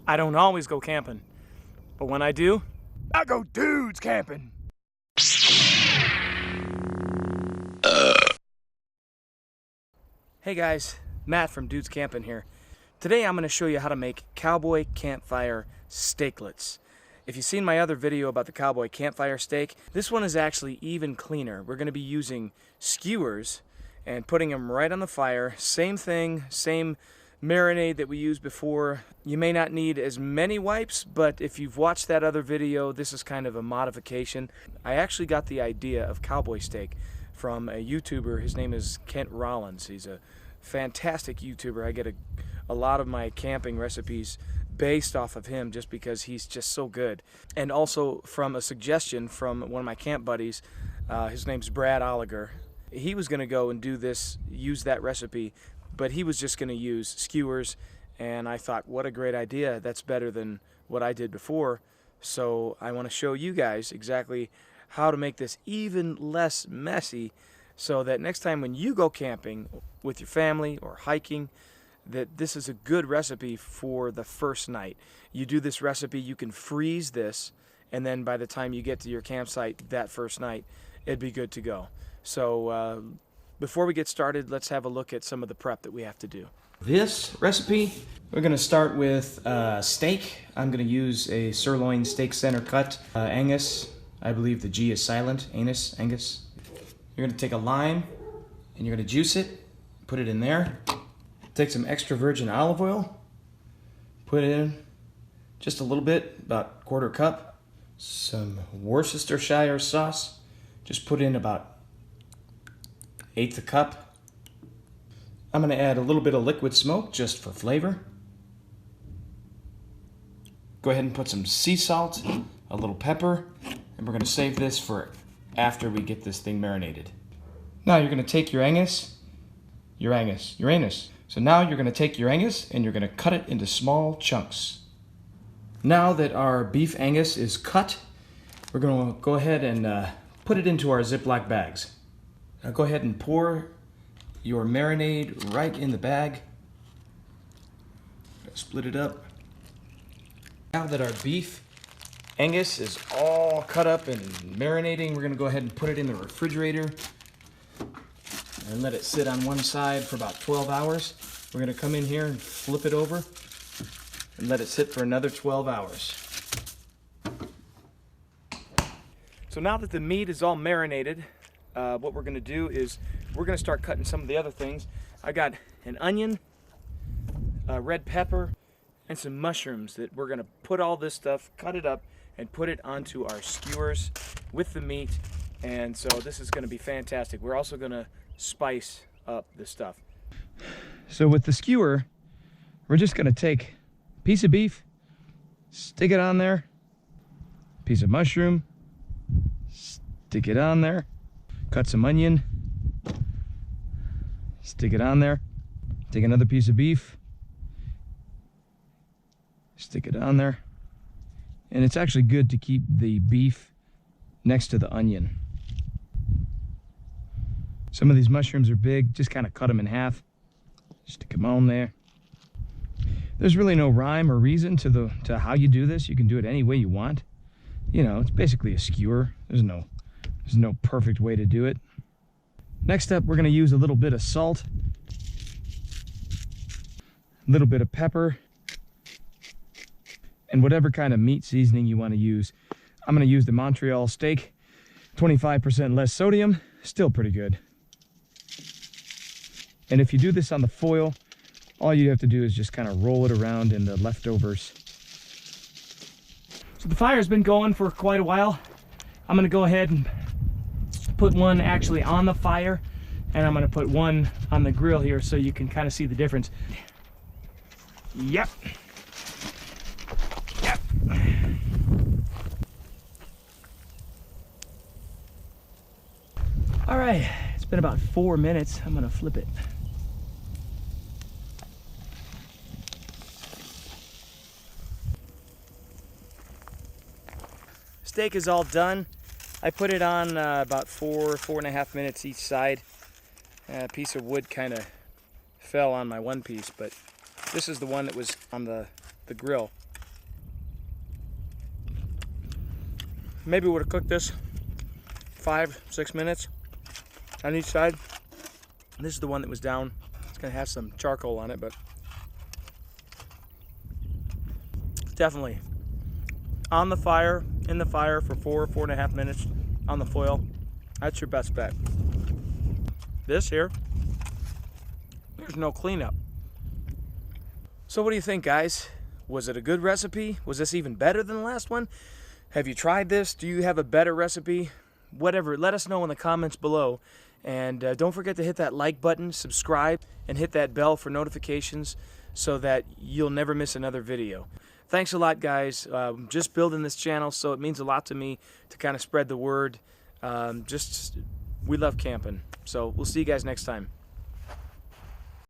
I don't always go camping, but when I do, I go dudes camping. Hey guys, Matt from Dudes Camping here. Today I'm going to show you how to make Cowboy Campfire Steaklets. If you've seen my other video about the Cowboy Campfire Steak, this one is actually even cleaner. We're going to be using skewers and putting them right on the fire. Same thing, same marinade that we used before. You may not need as many wipes, but if you've watched that other video, this is kind of a modification. I actually got the idea of cowboy steak from a YouTuber. His name is Kent Rollins. He's a fantastic YouTuber. I get a lot of my camping recipes based off of him just because he's just so good. And also from a suggestion from one of my camp buddies, his name's Brad Oliger. He was going to go and do this, use that recipe, but he was just going to use skewers, and I thought, what a great idea. That's better than what I did before. So I want to show you guys exactly how to make this even less messy so that next time when you go camping with your family or hiking, that this is a good recipe for the first night. You do this recipe, you can freeze this, and then by the time you get to your campsite that first night, it'd be good to go. So before we get started, let's have a look at some of the prep that we have to do. This recipe, we're going to start with steak. I'm going to use a sirloin steak center cut, Angus. I believe the G is silent, Angus. You're going to take a lime and you're going to juice it, put it in there. Take some extra virgin olive oil, put it in just a little bit, about 1/4 cup. Some Worcestershire sauce, just put in about 1/8 cup. I'm going to add a little bit of liquid smoke just for flavor. Go ahead and put some sea salt, a little pepper, and we're going to save this for after we get this thing marinated. Now you're going to take your Uranus. So now you're going to take your Angus and you're going to cut it into small chunks. Now that our beef Angus is cut, we're going to go ahead and put it into our Ziploc bags. Now go ahead and pour your marinade right in the bag. Split it up. Now that our beef Angus is all cut up and marinating, we're going to go ahead and put it in the refrigerator and let it sit on one side for about 12 hours. We're going to come in here and flip it over and let it sit for another 12 hours. So now that the meat is all marinated, what we're going to do is we're going to start cutting some of the other things. I got an onion, red pepper, and some mushrooms that we're going to put all this stuff, cut it up, and put it onto our skewers with the meat. And so this is going to be fantastic. We're also going to spice up the stuff. So with the skewer, we're just going to take a piece of beef, stick it on there, piece of mushroom, stick it on there, cut some onion, stick it on there, take another piece of beef, stick it on there. And it's actually good to keep the beef next to the onion. Some of these mushrooms are big, just kind of cut them in half. Stick them on there. There's really no rhyme or reason to how you do this. You can do it any way you want. You know, it's basically a skewer. There's no perfect way to do it. Next up, we're going to use a little bit of salt, a little bit of pepper, and whatever kind of meat seasoning you want to use. I'm going to use the Montreal steak, 25% less sodium, still pretty good. And if you do this on the foil, all you have to do is just kind of roll it around in the leftovers. So the fire's been going for quite a while. I'm going to go ahead and put one actually on the fire, and I'm going to put one on the grill here so you can kind of see the difference. Yep. All right, it's been about 4 minutes. I'm going to flip it. Steak is all done. I put it on about 4.5 minutes each side. A piece of wood kind of fell on my one piece, but this is the one that was on the grill. maybe would have cooked this 5-6 minutes on each side. This is the one that was down. It's gonna have some charcoal on it, but definitely on the fire, in the fire for 4.5 minutes on the foil. That's your best bet. This here, there's no cleanup. So what do you think, guys? Was it a good recipe? Was this even better than the last one? Have you tried this? Do you have a better recipe? Whatever, let us know in the comments below. And don't forget to hit that like button, subscribe, and hit that bell for notifications so that you'll never miss another video. Thanks a lot, guys. Just building this channel, so it means a lot to me to kind of spread the word. We love camping. So we'll see you guys next time.